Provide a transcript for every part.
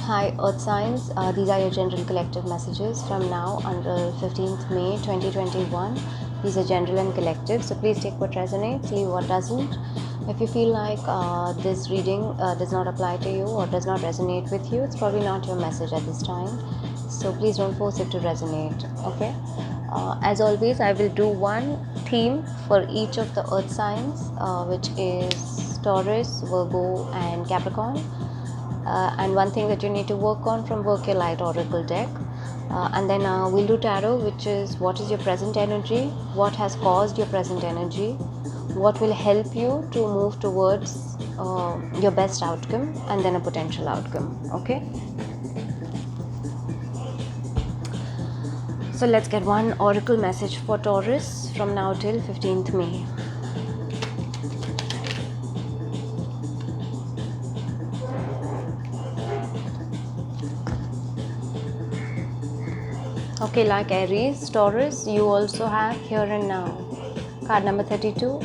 Hi Earth Signs, these are your general collective messages from now until 15th May 2021. These are general and collective, so please take what resonates, leave what doesn't. If you feel like this reading does not apply to you or does not resonate with you, it's probably not your message at this time, so please don't force it to resonate, okay? As always, I will do one theme for each of the Earth signs, which is Taurus, Virgo and Capricorn. And one thing that you need to work on from Work Your Light Oracle deck. And then we'll do tarot, which is what is your present energy, what has caused your present energy, what will help you to move towards your best outcome, and then a potential outcome. Okay, so let's get one oracle message for Taurus from now till 15th May. Okay, like Aries, Taurus, you also have here and now. Card number 32.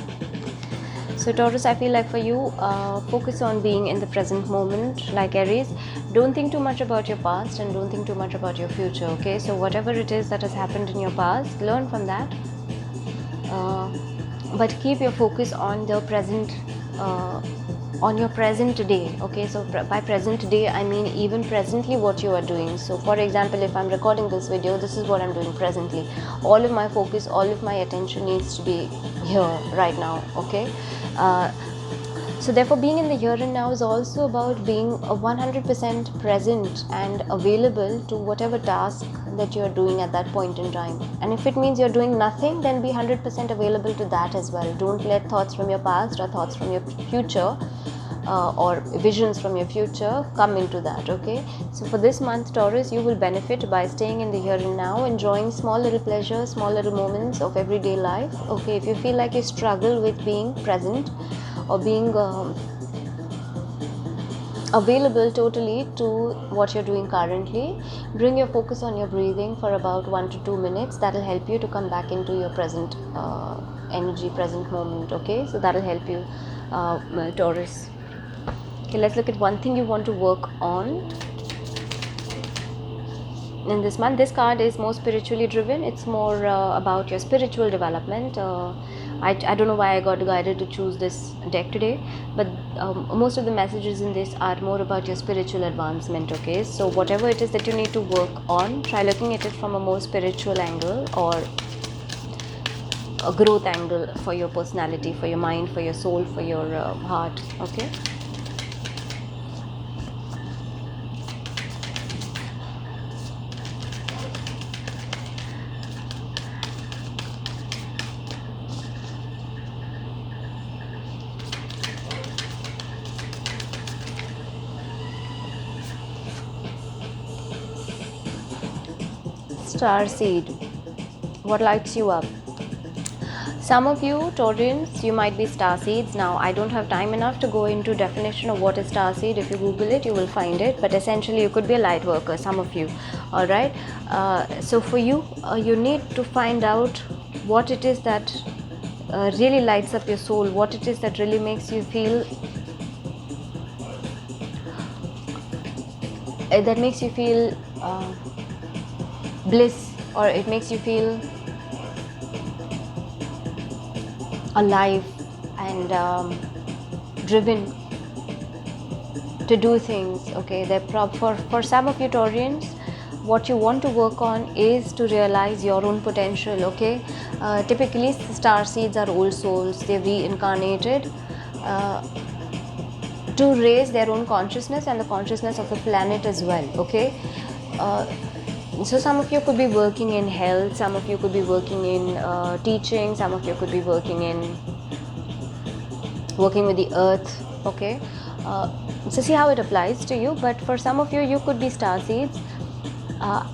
So Taurus, I feel like for you, focus on being in the present moment. Like Aries, don't think too much about your past and don't think too much about your future, okay? So whatever it is that has happened in your past, learn from that. But keep your focus on the present, on your present day, okay? So by present day, I mean even presently what you are doing. So for example, if I'm recording this video, this is what I'm doing presently. All of my focus, all of my attention needs to be here right now, okay? So therefore, being in the here and now is also about being 100% present and available to whatever task that you're doing at that point in time. And if it means you're doing nothing, then be 100% available to that as well. Don't let thoughts from your past or thoughts from your future or visions from your future come into that, okay? So for this month, Taurus, you will benefit by staying in the here and now, enjoying small little pleasures, small little moments of everyday life, okay? If you feel like you struggle with being present or being available totally to what you're doing currently, bring your focus on your breathing for about 1 to 2 minutes. That will help you to come back into your present energy, present moment, okay? So that will help you, Taurus. Okay, let's look at one thing you want to work on in this month. This card is more spiritually driven. It's more about your spiritual development. I don't know why I got guided to choose this deck today, but most of the messages in this are more about your spiritual advancement, okay? So whatever it is that you need to work on, try looking at it from a more spiritual angle or a growth angle for your personality, for your mind, for your soul, for your heart, okay? Star seed, what lights you up? Some of you Taurians, you might be star seeds. Now I don't have time enough to go into definition of what is star seed. If you Google it, you will find it, but essentially you could be a light worker, some of you, all right? So for you, you need to find out what it is that really lights up your soul, what it is that really makes you feel bliss, or it makes you feel alive and driven to do things, okay? For some of you Taurians, what you want to work on is to realize your own potential, okay? Typically star seeds are old souls. They've reincarnated to raise their own consciousness and the consciousness of the planet as well, okay? So some of you could be working in health, some of you could be working in teaching, some of you could be working with the earth, okay? So see how it applies to you. But for some of you, you could be star seeds,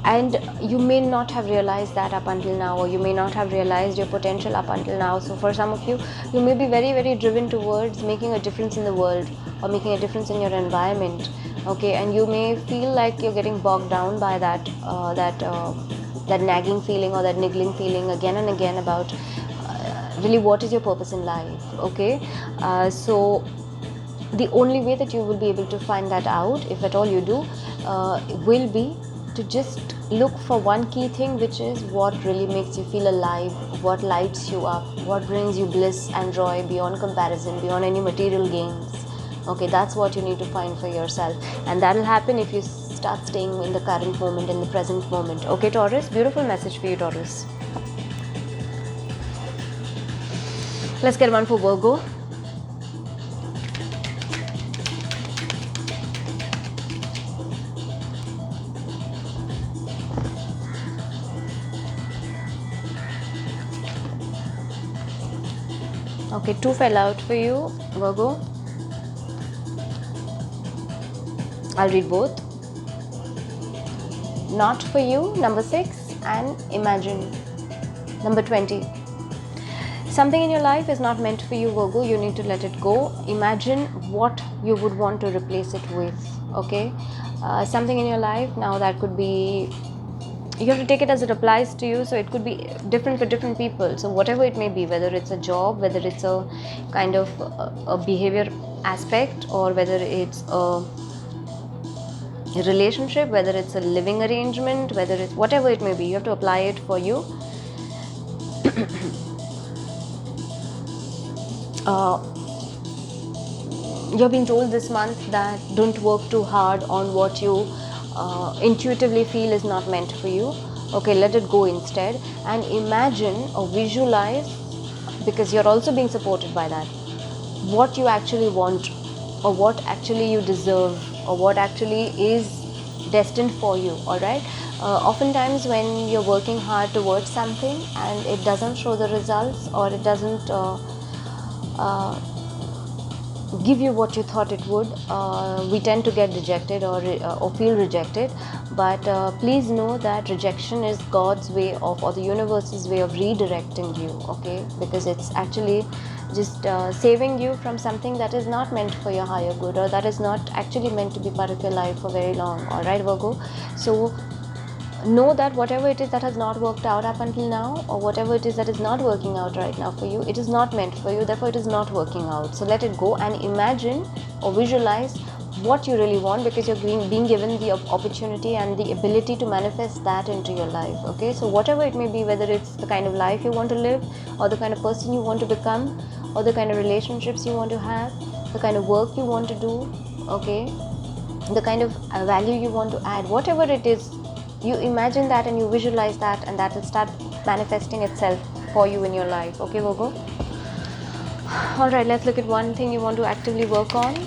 and you may not have realized that up until now, or you may not have realized your potential up until now. So for some of you, you may be very, very driven towards making a difference in the world or making a difference in your environment, okay? And you may feel like you're getting bogged down by that nagging feeling or that niggling feeling again and again about really what is your purpose in life, okay? So the only way that you will be able to find that out, if at all you do, will be to just look for one key thing, which is what really makes you feel alive, what lights you up, what brings you bliss and joy beyond comparison, beyond any material gains. Okay, that's what you need to find for yourself, and that will happen if you start staying in the current moment, in the present moment. Okay, Taurus, beautiful message for you, Taurus. Let's get one for Virgo. Okay, 2 fell out for you, Virgo. I'll read both. Not for you, number 6, and imagine, number 20. Something in your life is not meant for you, Virgo. You need to let it go. Imagine what you would want to replace it with. Okay, something in your life now, that could be, you have to take it as it applies to you, so it could be different for different people. So whatever it may be, whether it's a job, whether it's a kind of a behavior aspect, or whether it's a relationship, whether it's a living arrangement, whether it's whatever it may be, you have to apply it for you. You're being told this month that don't work too hard on what you intuitively feel is not meant for you. Okay, let it go instead, and imagine or visualize, because you're also being supported by that, what you actually want, or what actually you deserve, or what actually is destined for you. All right, oftentimes when you're working hard towards something and it doesn't show the results, or it doesn't give you what you thought it would, we tend to get dejected or feel rejected. But please know that rejection is God's way of, or the universe's way of redirecting you. Okay, because it's actually just saving you from something that is not meant for your higher good, or that is not actually meant to be part of your life for very long. All right, Virgo. So know that whatever it is that has not worked out up until now, or whatever it is that is not working out right now for you, it is not meant for you, therefore it is not working out. So let it go, and imagine or visualize what you really want, because you're being given the opportunity and the ability to manifest that into your life. Okay, so whatever it may be, whether it's the kind of life you want to live, or the kind of person you want to become, or the kind of relationships you want to have, the kind of work you want to do, okay, the kind of value you want to add, whatever it is, you imagine that and you visualize that, and that will start manifesting itself for you in your life. Okay, Virgo. All right, let's look at one thing you want to actively work on.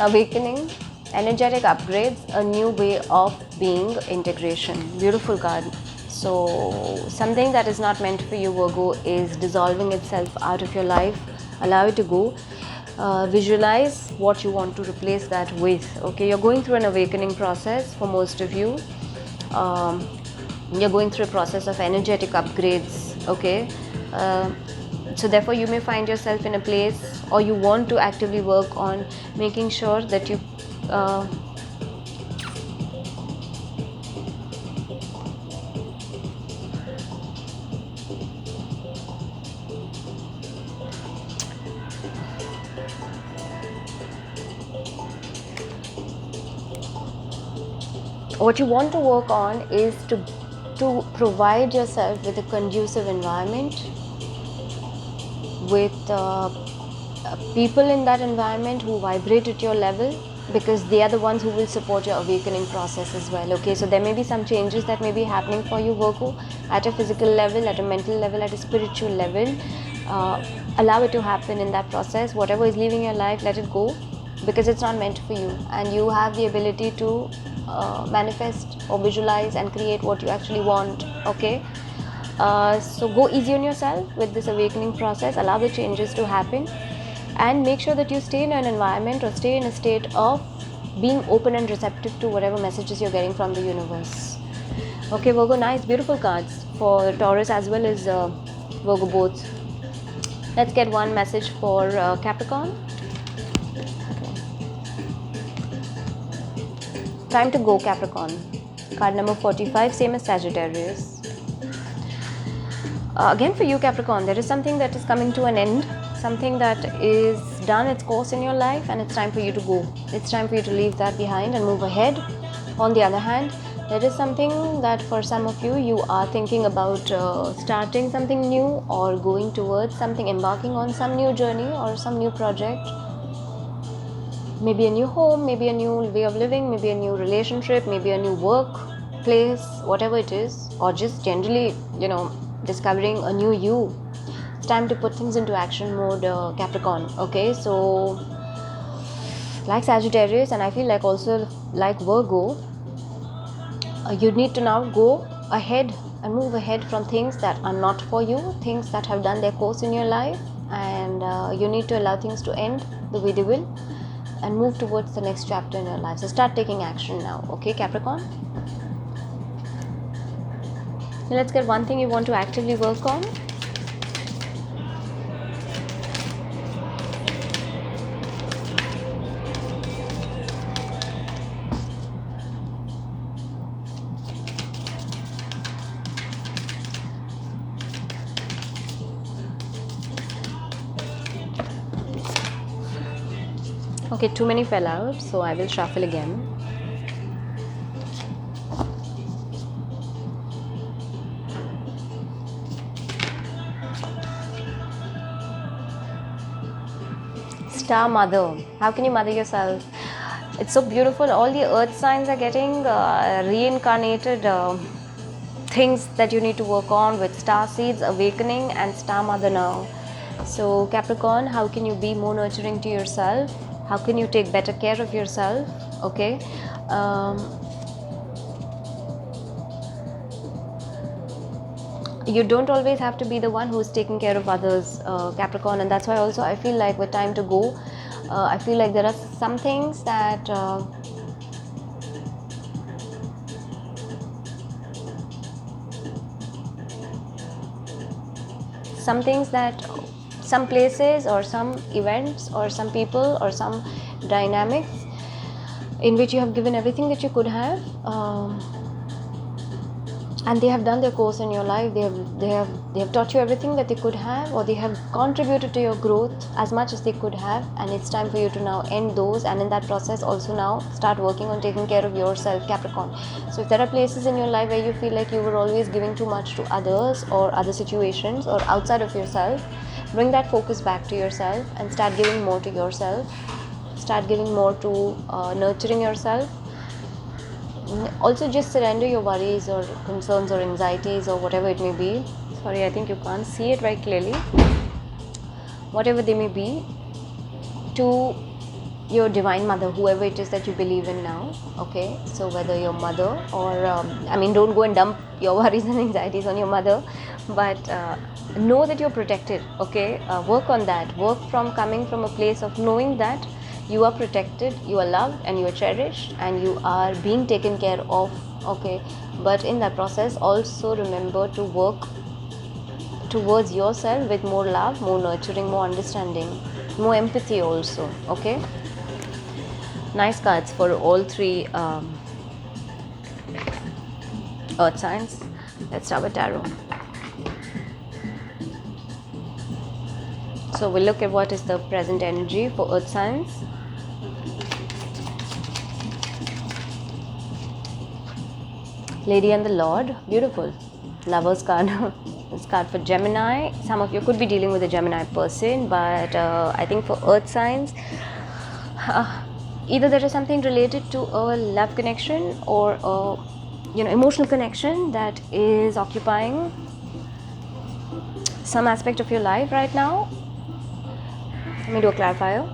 Awakening, energetic upgrades, a new way of being, integration. Beautiful card. So something that is not meant for you, Virgo, is dissolving itself out of your life. Allow it to go. Visualize what you want to replace that with. Okay, you're going through an awakening process for most of you. You're going through a process of energetic upgrades. Okay, so therefore you may find yourself in a place, or you want to actively work on making sure that you what you want to work on is to provide yourself with a conducive environment, with people in that environment who vibrate at your level, because they are the ones who will support your awakening process as well. Okay, so there may be some changes that may be happening for you, Virgo, at a physical level, at a mental level, at a spiritual level. Allow it to happen in that process. Whatever is leaving your life, let it go, because it's not meant for you, and you have the ability to manifest or visualize and create what you actually want. Okay, so go easy on yourself with this awakening process. Allow the changes to happen, and make sure that you stay in an environment, or stay in a state of being open and receptive to whatever messages you're getting from the universe. Okay, Virgo, nice, beautiful cards for Taurus as well as Virgo both. Let's get one message for Capricorn. Time to go, Capricorn. Card number 45, same as Sagittarius. Again for you, Capricorn, there is something that is coming to an end, something that is done its course in your life, and it's time for you to go. It's time for you to leave that behind and move ahead. On the other hand, there is something that for some of you, you are thinking about starting something new or going towards something, embarking on some new journey or some new project. Maybe a new home, maybe a new way of living, maybe a new relationship, maybe a new work place, whatever it is, or just generally, discovering a new you. It's time to put things into action mode, Capricorn. Okay, so like Sagittarius, and I feel like also like Virgo, you need to now go ahead and move ahead from things that are not for you, things that have done their course in your life, and you need to allow things to end the way they will and move towards the next chapter in your life. So start taking action now, okay, Capricorn? Now let's get one thing you want to actively work on. Okay, too many fell out, so I will shuffle again. Star Mother. How can you mother yourself? It's so beautiful. All the earth signs are getting reincarnated things that you need to work on with star seeds, awakening, and Star Mother now. So Capricorn, how can you be more nurturing to yourself? How can you take better care of yourself? Okay. You don't always have to be the one who's taking care of others, Capricorn, and that's why also I feel like with time to go, I feel like there are some things that some places or some events or some people or some dynamics in which you have given everything that you could have, and they have done their course in your life. They have taught you everything that they could have, or they have contributed to your growth as much as they could have, and it's time for you to now end those, and in that process also now start working on taking care of yourself, Capricorn. So if there are places in your life where you feel like you were always giving too much to others or other situations or outside of yourself, bring that focus back to yourself and start giving more to yourself. Start giving more to nurturing yourself. Also just surrender your worries or concerns or anxieties or whatever it may be. Sorry, I think you can't see it very clearly. Whatever they may be, to your divine mother, whoever it is that you believe in now. Okay, so whether your mother or don't go and dump your worries and anxieties on your mother, but know that you're protected. Okay, work on that. Work from coming from a place of knowing that you are protected, you are loved, and you are cherished, and you are being taken care of. Okay, but in that process also remember to work towards yourself with more love, more nurturing, more understanding, more empathy also. Okay, nice cards for all three earth signs. Let's start with tarot. So we'll look at what is the present energy for earth signs. Lady and the Lord, beautiful. Lover's card. This card for Gemini. Some of you could be dealing with a Gemini person, but I think for earth signs, either there is something related to a love connection or a emotional connection that is occupying some aspect of your life right now. Let me do a clarifier.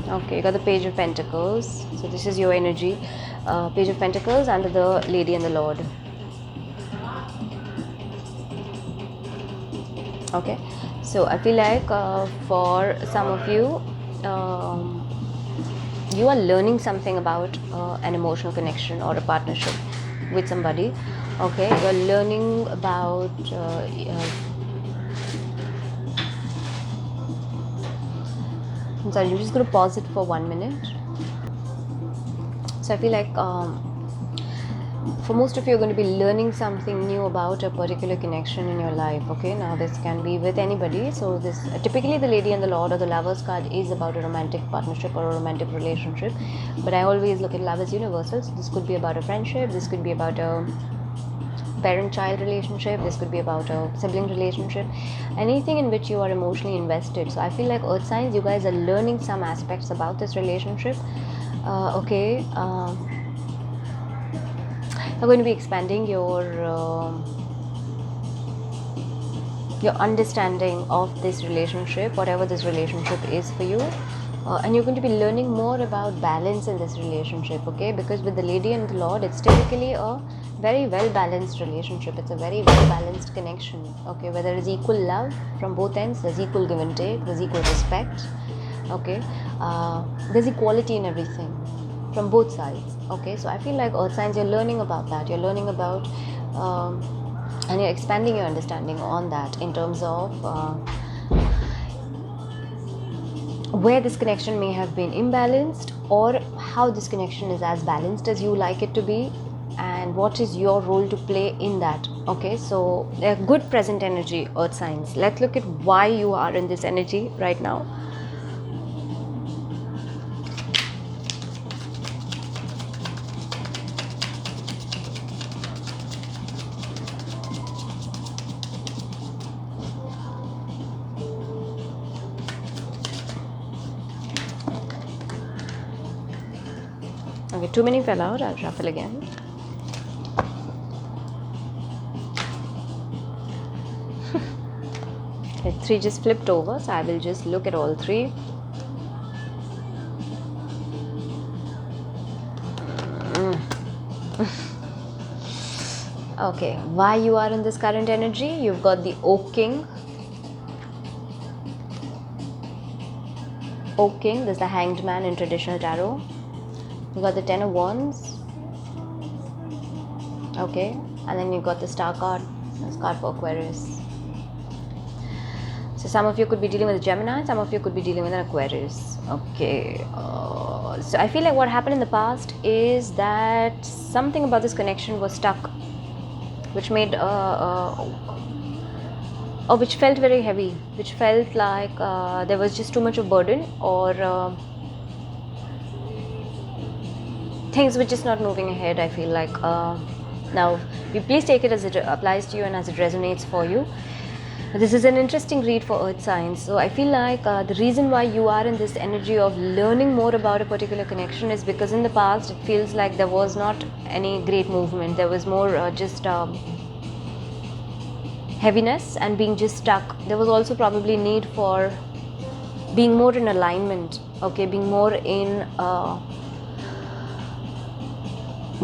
Okay, you got the Page of Pentacles. So this is your energy. Page of Pentacles under the Lady and the Lord. Okay, so I feel like for some of you, you are learning something about an emotional connection or a partnership with somebody. Okay, you're learning about I'm sorry, I'm just going to pause it for 1 minute. So I feel like for most of you are going to be learning something new about a particular connection in your life. Okay, now this can be with anybody. So this typically the Lady and the Lord or the Lovers card is about a romantic partnership or a romantic relationship, but I always look at love as universal. So this could be about a friendship, this could be about a parent-child relationship, this could be about a sibling relationship, anything in which you are emotionally invested. So I feel like earth signs, you guys are learning some aspects about this relationship. You're going to be expanding your understanding of this relationship, whatever this relationship is for you, and you're going to be learning more about balance in this relationship. Okay, because with the Lady and the Lord, it's typically a very well balanced relationship. It's a very well balanced connection. Okay, where there is equal love from both ends, there's equal give and take, there's equal respect. Okay, there's equality in everything from both sides. Okay, so I feel like earth signs, you're learning about that. You're learning about and you're expanding your understanding on that in terms of where this connection may have been imbalanced, or how this connection is as balanced as you like it to be, and what is your role to play in that. Okay, so a good present energy, earth signs. Let's look at why you are in this energy right now. Okay, too many fell out. I'll shuffle again. Okay, 3 just flipped over, so I will just look at all 3. Okay, why you are in this current energy? You've got the Oak King. Oak King, there's the Hanged Man in traditional tarot. You got the Ten of Wands. Okay, and then you got the Star card. This card for Aquarius. So some of you could be dealing with a Gemini, some of you could be dealing with an Aquarius. Okay, so I feel like what happened in the past is that something about this connection was stuck, which made or which felt very heavy, which felt like there was just too much of burden, or things were just not moving ahead. I feel like now you please take it as it applies to you and as it resonates for you. This is an interesting read for earth signs. So I feel like the reason why you are in this energy of learning more about a particular connection is because in the past it feels like there was not any great movement. There was more just heaviness and being just stuck. There was also probably need for being more in alignment. Okay, being more in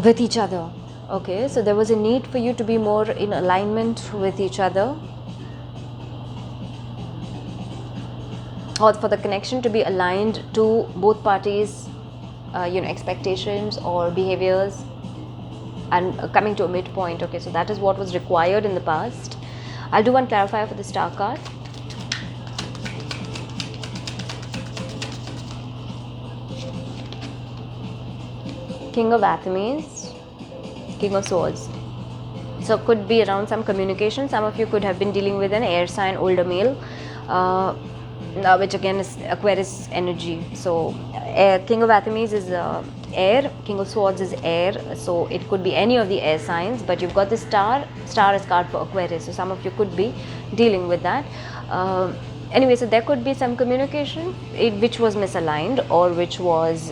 with each other. Okay, so there was a need for you to be more in alignment with each other, or for the connection to be aligned to both parties expectations or behaviors, and coming to a midpoint. Okay, so that is what was required in the past. I'll do one clarifier for the Star card. King of Athenes, King of Swords. So it could be around some communication. Some of you could have been dealing with an air sign, older male, which again is Aquarius energy. So King of Athenes is air, King of Swords is air, so it could be any of the air signs, but you've got the Star is card for Aquarius, so some of you could be dealing with that. Anyway, so there could be some communication which was misaligned, or which was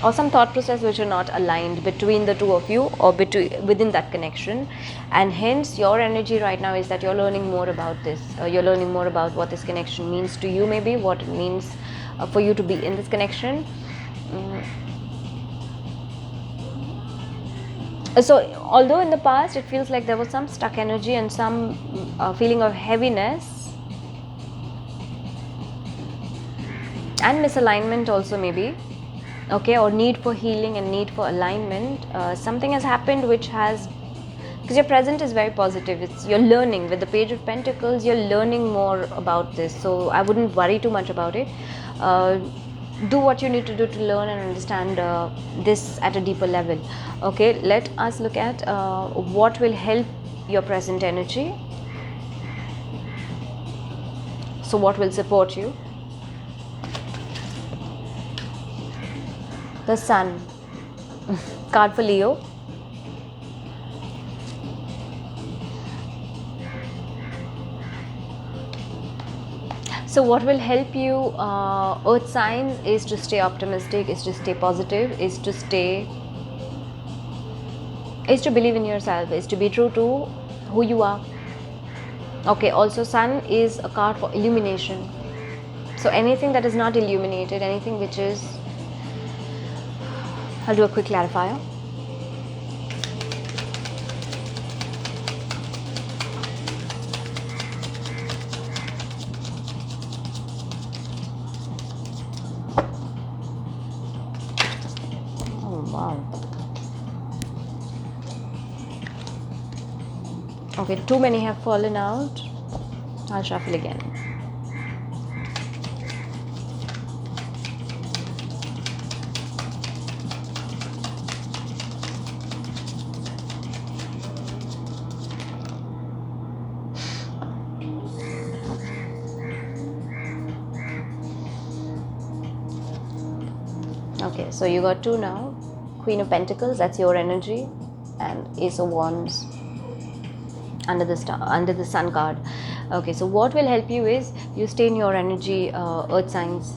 or some thought process which are not aligned between the two of you or within that connection, and hence your energy right now is that you're learning more about this. You're learning more about what this connection means to you, maybe what it means for you to be in this connection. So although in the past it feels like there was some stuck energy and some feeling of heaviness and misalignment also, maybe, okay, or need for healing and need for alignment, something has happened which has, because your present is very positive, you're learning with the Page of Pentacles, you're learning more about this, so I wouldn't worry too much about it. Do what you need to do to learn and understand this at a deeper level. Okay, let us look at what will help your present energy. So what will support you? The Sun. Card for Leo. So what will help you, earth signs, is to stay optimistic, is to stay positive, is to believe in yourself, is to be true to who you are. Okay, also Sun is a card for illumination. So anything that is not illuminated, anything which is, I'll do a quick clarifier. Oh wow. Okay, too many have fallen out. I'll shuffle again. Okay, so you got two now. Queen of Pentacles, that's your energy, and Ace of Wands under the Sun card. Okay, so what will help you is you stay in your energy, earth signs.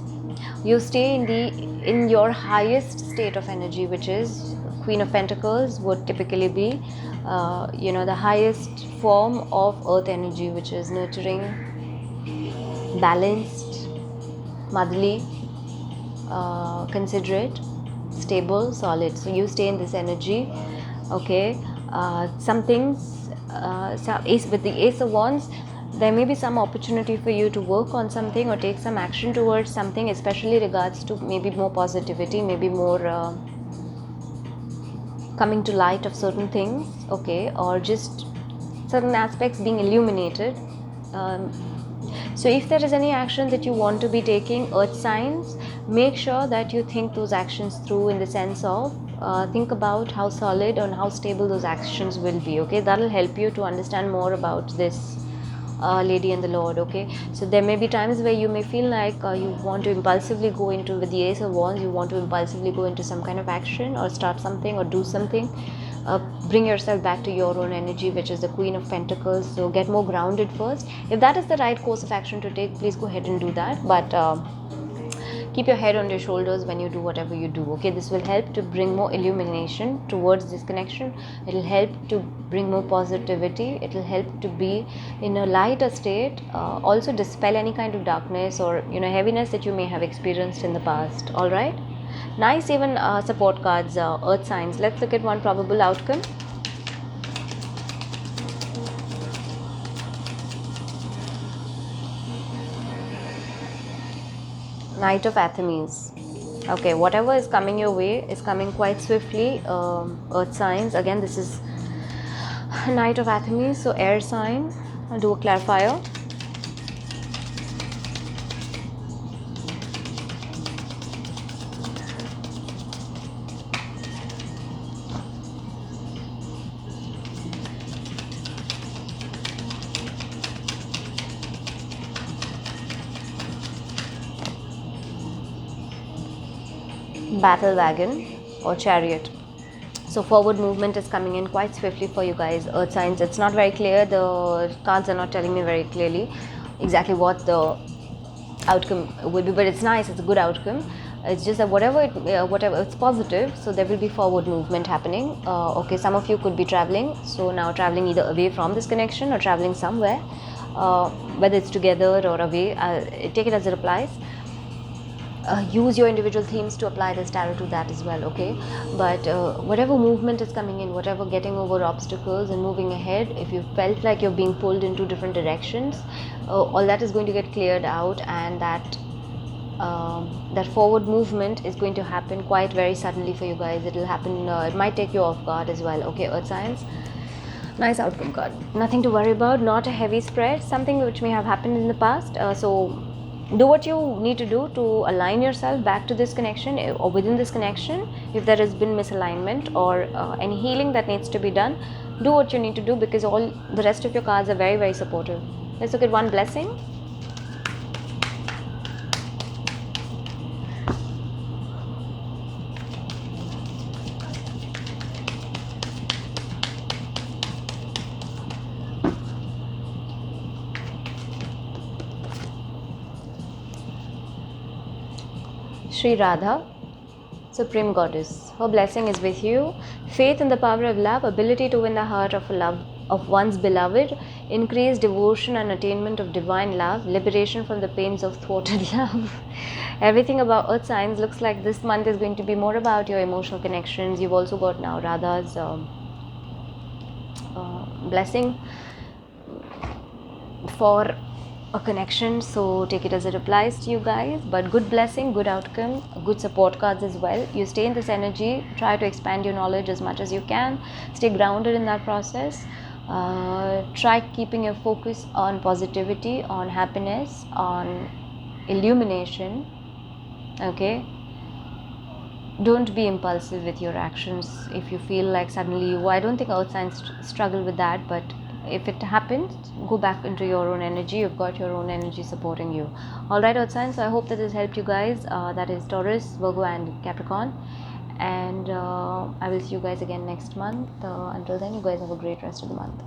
You stay in your highest state of energy, which is Queen of Pentacles would typically be the highest form of earth energy, which is nurturing, balanced, motherly, considerate, stable, solid. So you stay in this energy. Okay, some things, with the Ace of Wands, there may be some opportunity for you to work on something or take some action towards something, especially regards to maybe more positivity, maybe more coming to light of certain things, okay, or just certain aspects being illuminated. So if there is any action that you want to be taking, earth signs, make sure that you think those actions through, in the sense of think about how solid and how stable those actions will be. Okay, that will help you to understand more about this Lady and the Lord. Okay, so there may be times where you may feel like you want to impulsively go into, with the Ace of Wands, you want to impulsively go into some kind of action or start something or do something. Bring yourself back to your own energy, which is the Queen of Pentacles. So get more grounded first. If that is the right course of action to take, please go ahead and do that, but keep your head on your shoulders when you do whatever you do. Okay, this will help to bring more illumination towards this connection. It will help to bring more positivity. It will help to be in a lighter state, also dispel any kind of darkness or heaviness that you may have experienced in the past. All right, nice. Even support cards, earth signs. Let's look at one probable outcome. Knight of Athenes. Okay, whatever is coming your way is coming quite swiftly. Earth signs, again, this is Knight of Athenes, so air sign. I'll do a clarifier. Battle wagon or chariot. So forward movement is coming in quite swiftly for you guys, earth signs. It's not very clear, the cards are not telling me very clearly exactly what the outcome will be, but it's nice, it's a good outcome. It's just that whatever it's positive, so there will be forward movement happening. Okay, some of you could be traveling, so now traveling either away from this connection or traveling somewhere, whether it's together or away. Take it as it applies. Use your individual themes to apply this tarot to that as well, okay? But whatever movement is coming in, whatever getting over obstacles and moving ahead, if you felt like you're being pulled into different directions, all that is going to get cleared out, and that forward movement is going to happen quite very suddenly for you guys. It will happen, it might take you off guard as well, okay, earth signs. Nice outcome card, nothing to worry about, not a heavy spread, something which may have happened in the past. So do what you need to do to align yourself back to this connection, or within this connection. If there has been misalignment or any healing that needs to be done, do what you need to do, because all the rest of your cards are very, very supportive. Let's look at one blessing. Sri Radha, Supreme Goddess. Her blessing is with you. Faith in the power of love, ability to win the heart of one's beloved, increased devotion and attainment of divine love, liberation from the pains of thwarted love. Everything about earth signs looks like this month is going to be more about your emotional connections. You've also got now Radha's blessing for a connection, so take it as it applies to you guys. But good blessing, good outcome, good support cards as well. You stay in this energy, try to expand your knowledge as much as you can, stay grounded in that process. Try keeping your focus on positivity, on happiness, on illumination, okay? Don't be impulsive with your actions. If you feel like suddenly I don't think earth signs struggle with that, but if it happens, go back into your own energy. You've got your own energy supporting you. All right, earth signs, so I hope that this helped you guys. That is Taurus, Virgo and Capricorn, and I will see you guys again next month. Until then, you guys have a great rest of the month.